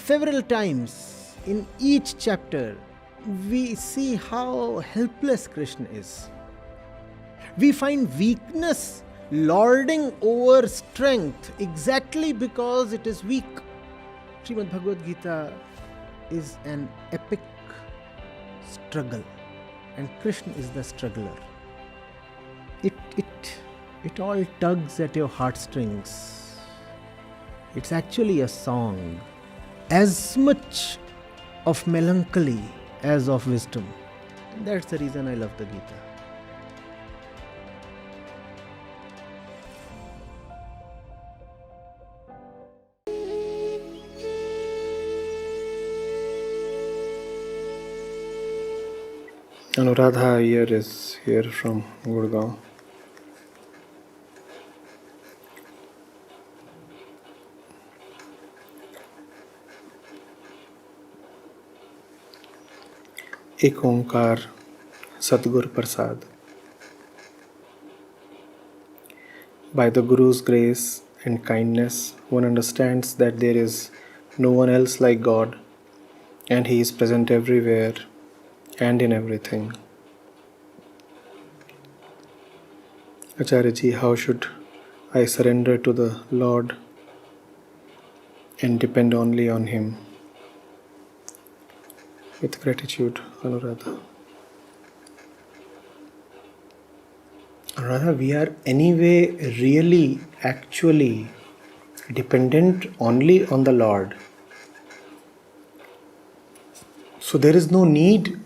several times in each chapter, we see how helpless Krishna is. We find weakness lording over strength exactly because it is weak. Srimad Bhagavad Gita is an epic struggle, and Krishna is the struggler. It all tugs at your heartstrings. It's actually a song, as much of melancholy as of wisdom. And that's the reason I love the Gita. Anuradha Iyer is here from Gurgaon. Ek Onkar Sadgur Prasad. By the Guru's grace and kindness, one understands that there is no one else like God, and He is present everywhere and in everything. Acharya ji, how should I surrender to the Lord and depend only on Him? With gratitude, Anuradha. Anuradha, we are anyway really, actually dependent only on the Lord. So there is no need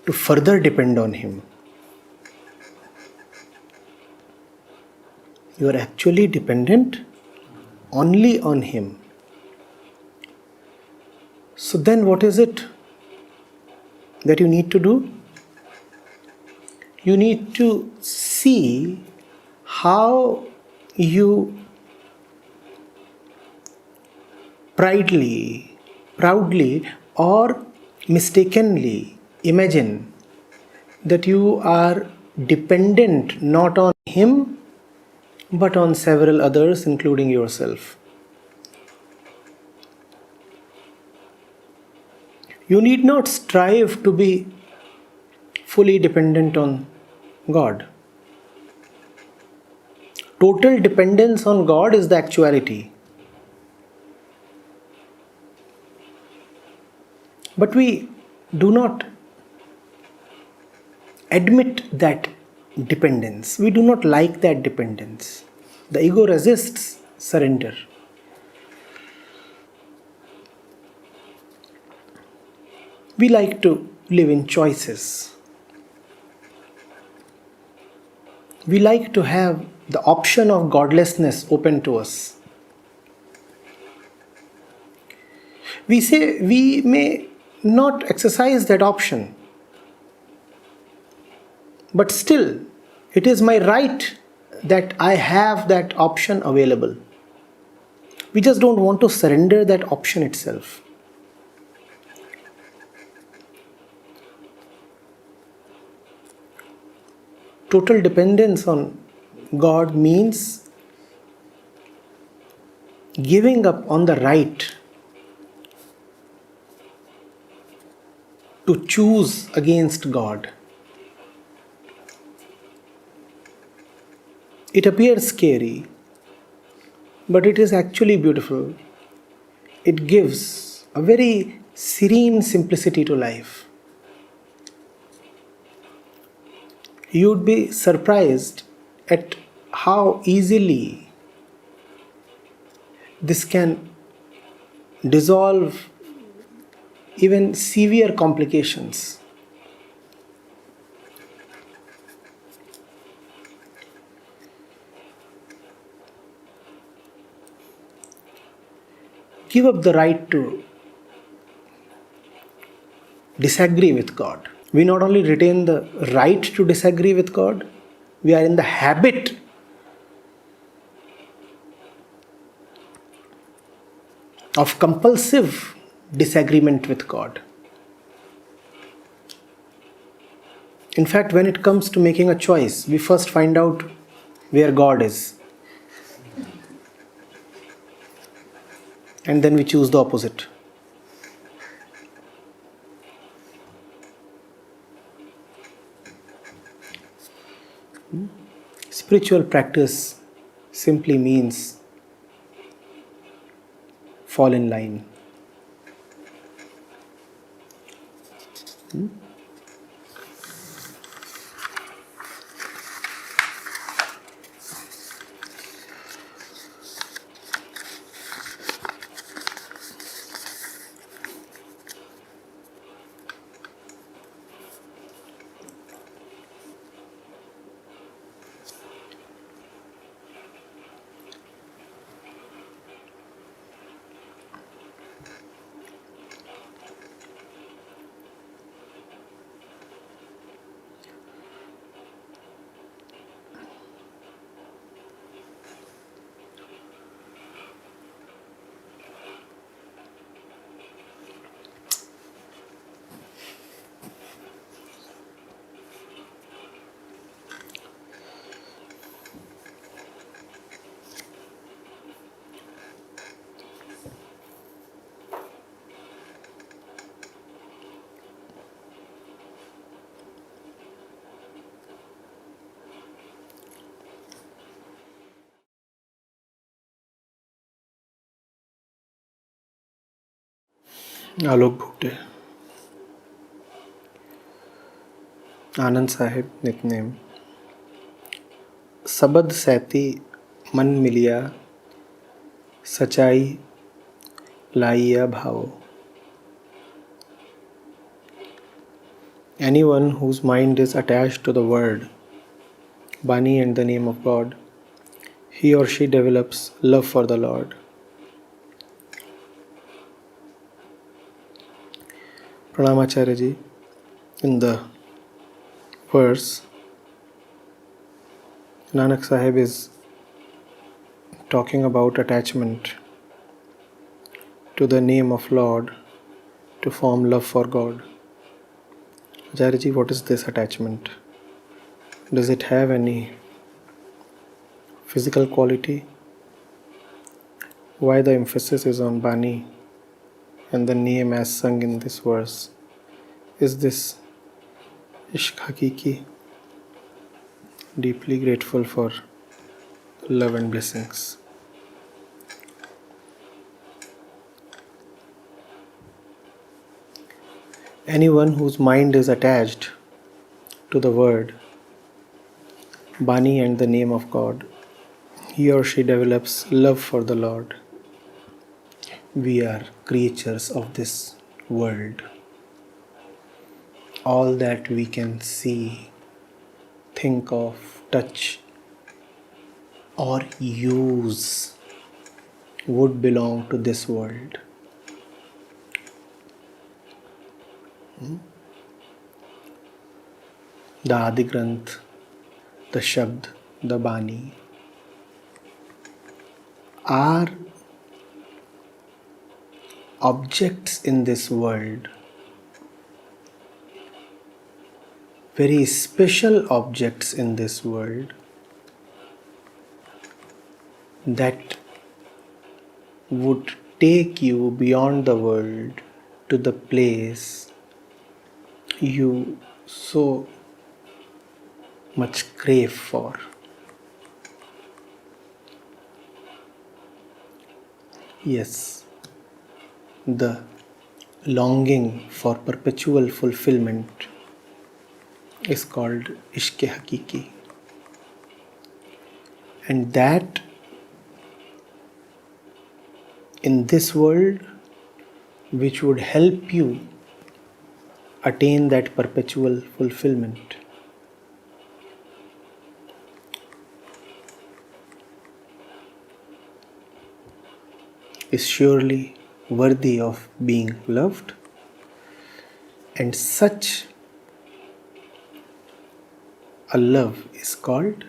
to further depend on Him. You are actually dependent only on Him. So then what is it that you need to do? You need to see how you proudly or mistakenly imagine that you are dependent not on Him but on several others, including yourself. You need not strive to be fully dependent on God. Total dependence on God is the actuality. But we do not admit that dependence. We do not like that dependence. The ego resists surrender. We like to live in choices. We like to have the option of godlessness open to us. We say we may not exercise that option, but still it is my right that I have that option available. We just don't want to surrender that option itself. Total dependence on God means giving up on the right to choose against God. It appears scary, but it is actually beautiful. It gives a very serene simplicity to life. You would be surprised at how easily this can dissolve even severe complications. Give up the right to disagree with God. We not only retain the right to disagree with God, we are in the habit of compulsive disagreement with God. In fact, when it comes to making a choice, we first find out where God is. and then we choose the opposite. Spiritual practice simply means fall in line. Alok Bhute, Anand Sahib, Nitnem. Sabad seti man miliya, sachai laiya bhao. Anyone whose mind is attached to the word, Bani and the name of God, he or she develops love for the Lord. Pranam Acharya ji, in the verse, Nanak Sahib is talking about attachment to the name of Lord to form love for God. Acharya ji, what is this attachment? Does it have any physical quality? Why the emphasis is on Bani and the name as sung in this verse? Is this Ishq Hakiki? Deeply grateful for love and blessings. Anyone whose mind is attached to the word, Bani and the name of God, he or she develops love for the Lord. We are creatures of this world. All that we can see, think of, touch, or use would belong to this world. The Adi Granth, the Shabd, the Bani are objects in this world, very special objects in this world that would take you beyond the world to the place you so much crave for. Yes, the longing for perpetual fulfillment is called Ishq Hakiki. And that in this world, which would help you attain that perpetual fulfillment, is surely worthy of being loved, and such a love is called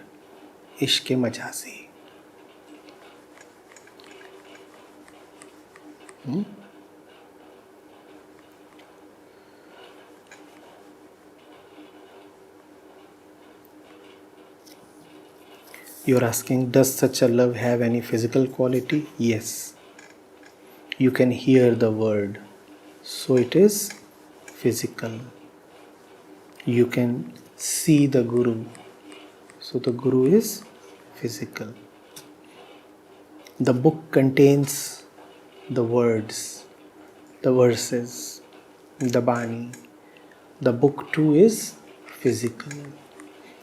Ishq Majazi. You're asking, does such a love have any physical quality? Yes. You can hear the word, so it is physical. You can see the Guru, so the Guru is physical. The book contains the words, the verses, the Bani. The book too is physical.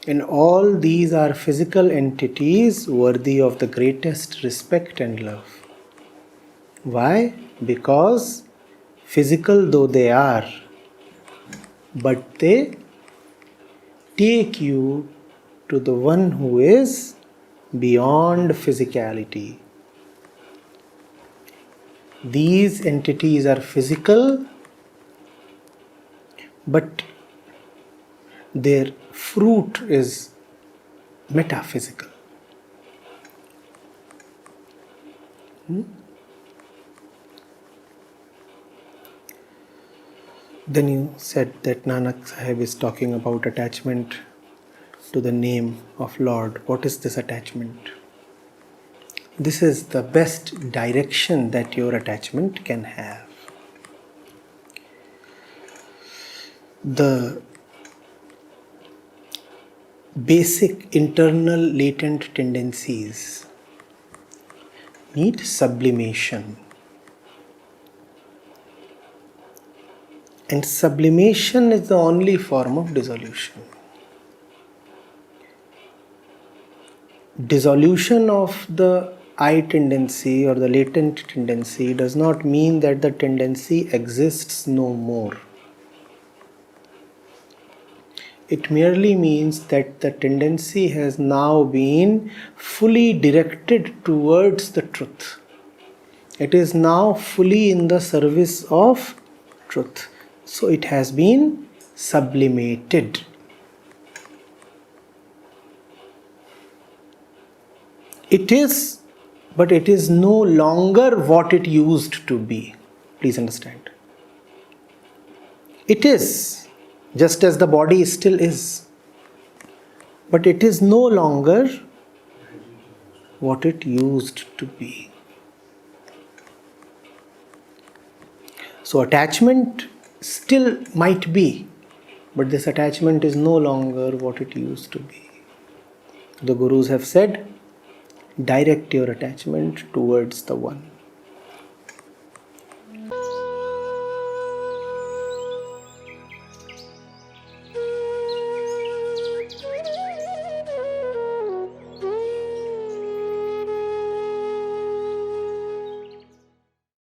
And all these are physical entities worthy of the greatest respect and love. Why? Because physical though they are, but they take you to the one who is beyond physicality. These entities are physical, but their fruit is metaphysical. Then you said that Nanak Sahib is talking about attachment to the name of Lord. What is this attachment? This is the best direction that your attachment can have. The basic internal latent tendencies need sublimation. And sublimation is the only form of dissolution. Dissolution of the I tendency or the latent tendency does not mean that the tendency exists no more. It merely means that the tendency has now been fully directed towards the truth. It is now fully in the service of truth. So it has been sublimated. It is, but it is no longer what it used to be. Please understand. It is, just as the body still is. But it is no longer what it used to be. So attachment still might be, but this attachment is no longer what it used to be. The Gurus have said, direct your attachment towards the One.